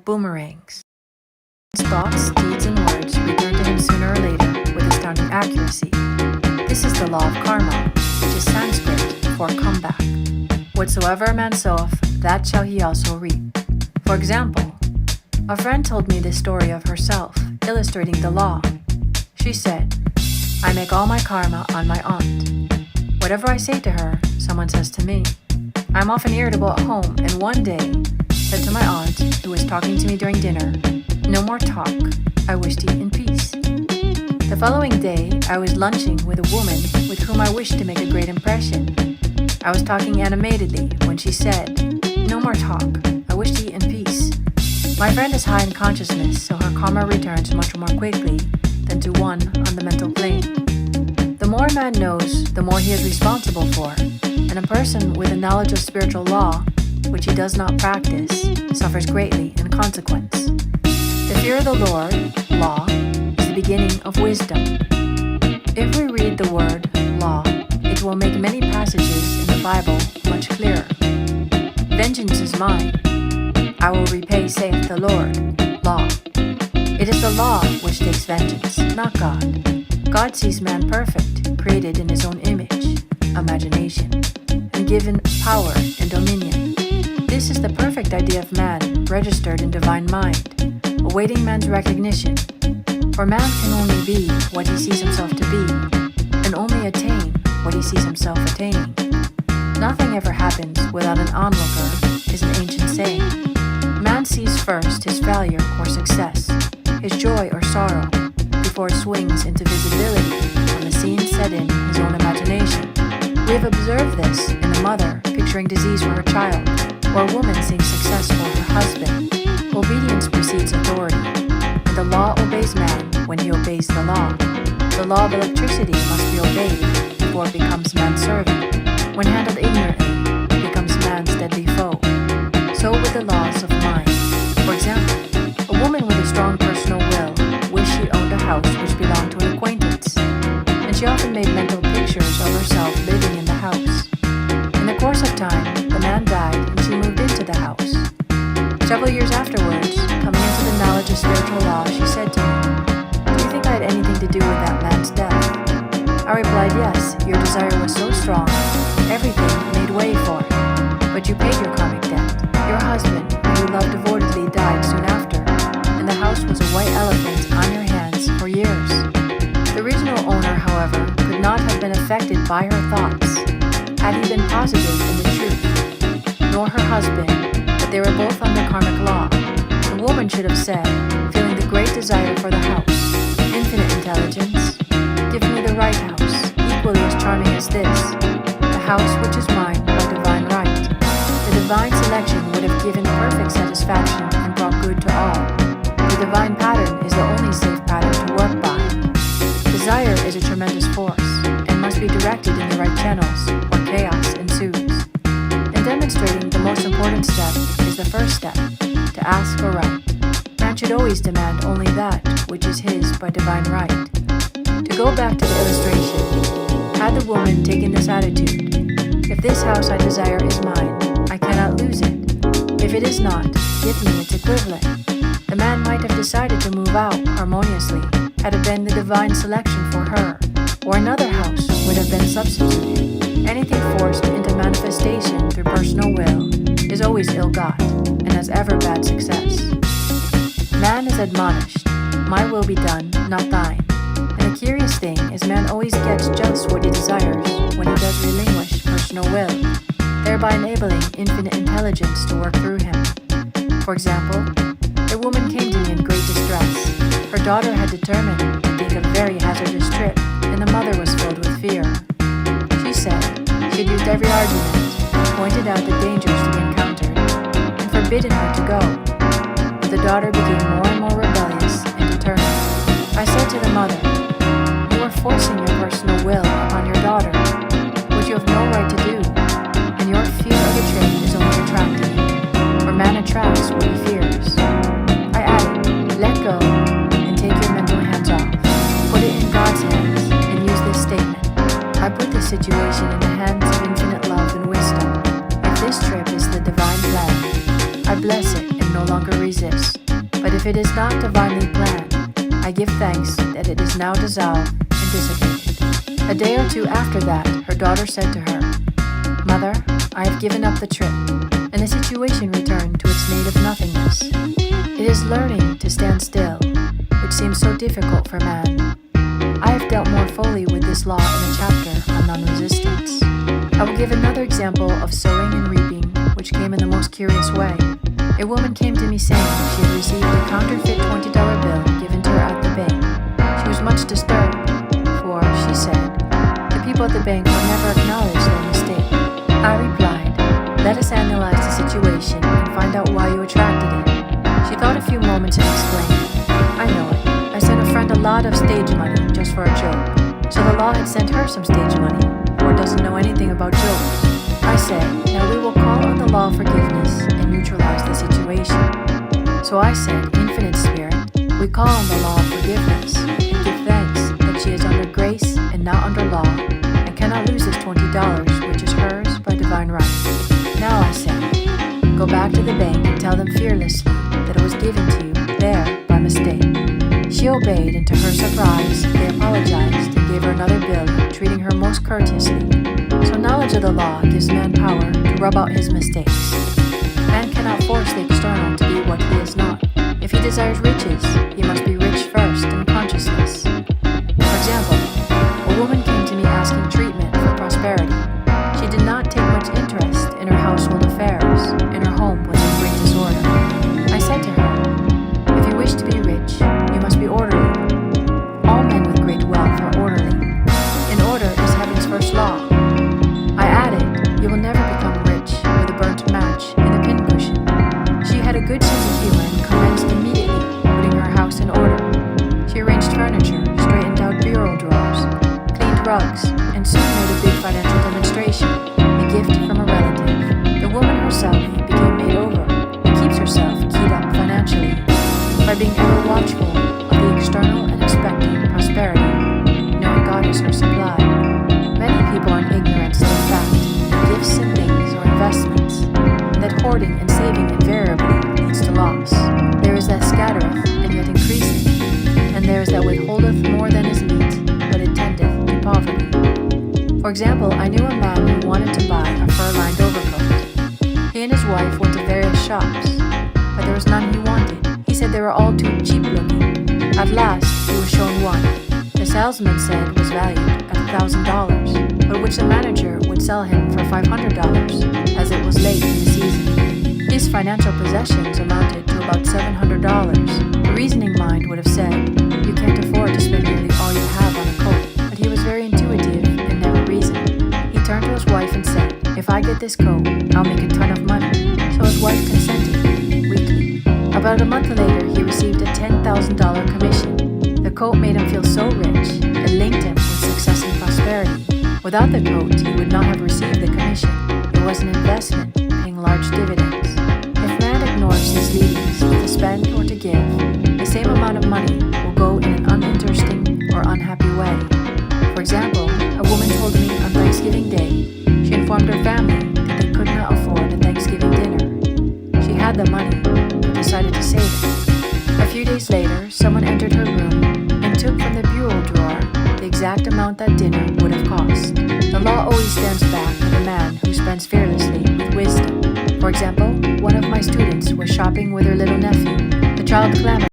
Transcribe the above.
Boomerangs. His thoughts, deeds, and words return to him sooner or later with astounding accuracy. This is the law of karma, which is Sanskrit for comeback. Whatsoever a man soweth, that shall he also reap. For example, a friend told me this story of herself, illustrating the law. She said, "I make all my karma on my aunt. Whatever I say to her, someone says to me. I'm often irritable at home, and one day said to my aunt, who was talking to me during dinner, 'No more talk. I wish to eat in peace.' The following day, I was lunching with a woman with whom I wished to make a great impression. I was talking animatedly when she said, 'No more talk. I wish to eat in peace.' My friend is high in consciousness, so her karma returns much more quickly than to one on the mental plane. The more a man knows, the more he is responsible for, and a person with a knowledge of spiritual law, which he does not practice, suffers greatly in consequence. The fear of the Lord, law, is the beginning of wisdom. If we read the word law, it will make many passages in the Bible much clearer. Vengeance is mine. I will repay, saith the Lord, law. It is the law which takes vengeance, not God. God sees man perfect, created in his own image, imagination, and given power and dominion. This is the perfect idea of man, registered in divine mind, awaiting man's recognition. For man can only be what he sees himself to be, and only attain what he sees himself attaining. Nothing ever happens without an onlooker, is an ancient saying. Man sees first his failure or success, his joy or sorrow, before it swings into visibility on the scene set in his own imagination. We have observed this in a mother picturing disease for her child, or a woman seeing success for her husband. Obedience precedes authority, and the law obeys man when he obeys the law. The law of electricity must be obeyed before it becomes man's servant. When handled ignorantly, it becomes man's deadly foe. So with the laws of mind. For example, a woman with a strong personal will wished she owned a house which belonged to an acquaintance, and she often made mental pictures of herself living in the house. In the course of time, the man died and she moved into the house. Several years afterwards, coming into the knowledge of spiritual law, she said to me, "Do you think I had anything to do with that man's death?" I replied, "Yes, your desire was so strong, everything made way for it. But you paid your karmic debt. Your husband, who you loved devotedly, died soon after, and the house was a white elephant on your hands for years." The original owner, however, could not have been affected by her thoughts, had he been positive in the truth, nor her husband, but they were both under karmic law. The woman should have said, feeling the great desire for the house, "Infinite intelligence, give me the right house, equally as charming as this, the house which is mine by divine right." The divine selection would have given perfect satisfaction and brought good to all. The divine pattern is the only safe pattern to work by. Desire is a tremendous force, and must be directed in the right channels, or chaos ensues. In demonstrating the most important step is the first step, to ask for right. Man should always demand only that which is his by divine right. To go back to the illustration, had the woman taken this attitude, "If this house I desire is mine, I cannot lose it. If it is not, give me its equivalent," the man might have decided to move out harmoniously had it been the divine selection for her, or another house would have been substituted. Anything forced into manifestation through personal will is always ill-got, and has ever bad success. Man is admonished, "My will be done, not thine." And the curious thing is man always gets just what he desires when he does relinquish personal will, thereby enabling infinite intelligence to work through him. For example, a woman came to me in great distress. Her daughter had determined to take a very hazardous trip, and the mother was filled with fear. She said she had used every argument, pointed out the dangers to be encountered, and forbidden her to go. But the daughter became more and more rebellious and determined. I said to the mother, "You are forcing your personal will upon your daughter, which you have no right to do, and your fear of the trip is only attracting you, for man attracts what he fears." I added, "Let go, and take your mental hands off. Put it in God's hands, and use this statement. I put this situation in the hands of infinite love and wisdom. If this trip is the divine plan, I bless it and no longer resist. But if it is not divinely planned, I give thanks that it is now dissolved and dissipated. A day or two after that, her daughter said to her, "Mother, I have given up the trip," and the situation returned to its native nothingness. It is learning to stand still, which seems so difficult for man. I have dealt more fully with this law in a chapter on non-resistance. I will give another example of sowing and reaping, which came in the most curious way. A woman came to me saying she had received a counterfeit $20 bill given to her at the bank. She was much disturbed, for, she said, the people at the bank would never acknowledge their mistake. I replied, "Let us analyze the situation and find out why you attracted it." She thought a few moments and explained, "I know it. I sent a friend a lot of stage money just for a joke. So the law had sent her some stage money, or doesn't know anything about jokes." I said, "Now we will call on the law of forgiveness and neutralize the situation." So I said, "Infinite Spirit, we call on the law of forgiveness and give thanks that she is under grace and not under law and cannot lose this $20, which is hers by divine right." Now I said, "Go back to the bank and tell them fearlessly that it was given to you there by mistake." She obeyed, and to her surprise, they apologized and gave her another bill, treating her most courteously. So knowledge of the law gives man power to rub out his mistakes. Man cannot force the external to be what he is not. If he desires riches, he must be rich first in consciousness. For example, a woman came to me asking treatment for prosperity. She did not take much interest in her household affairs, and her home was in great disorder. I said to her, "If you wish to be rich, you must be orderly. All men with great wealth are orderly, and order is heaven's first law." I added, "You will never become rich with a burnt match and a pincushion." She had a good sense of humor and commenced immediately putting her house in order. She arranged furniture, straightened out bureau drawers, cleaned rugs, and soon made a big financial demonstration, a gift from a relative. The woman herself became made over and keeps herself keyed up financially by being ever watchful of the external and expecting prosperity, knowing God is her supply. Many people are in ignorance of the fact that gifts and things are investments, and that hoarding and saving invariably leads to loss. There is that scattereth and yet increasing, and there is that withholdeth more than is meet, but it tendeth to poverty. For example, I knew a man who wanted to buy a fur-lined overcoat. He and his wife went to various shops, but there was none he wanted. He said they were all too cheap looking. At last, he was shown one. The salesman said was valued at $1,000, but which the manager would sell him for $500, as it was late in the season. His financial possessions amounted to about $700. The reasoning mind would have said, "You can't afford to spend nearly all you have on a coat," but he was very intuitive and never reasoned. He turned to his wife and said, "If I get this coat, I'll make a ton of money." So his wife consented, weakly. About a month later, he received a $10,000 commission. The coat made him feel so rich, it linked him with success and prosperity. Without the coat, he would not have received the commission. It was an investment, paying large dividends. If man ignores his leadings to spend or to give, the same amount of money will go in an uninteresting or unhappy way. For example, a woman told me on Thanksgiving Day, she informed her family that they could not afford a Thanksgiving dinner. She had the money, but decided to save it. A few days later, someone entered her room and took from the bureau drawer the exact amount that dinner would have cost. The law always stands back for the man who spends fearlessly with wisdom. For example, one of my students was shopping with her little nephew. The child clamored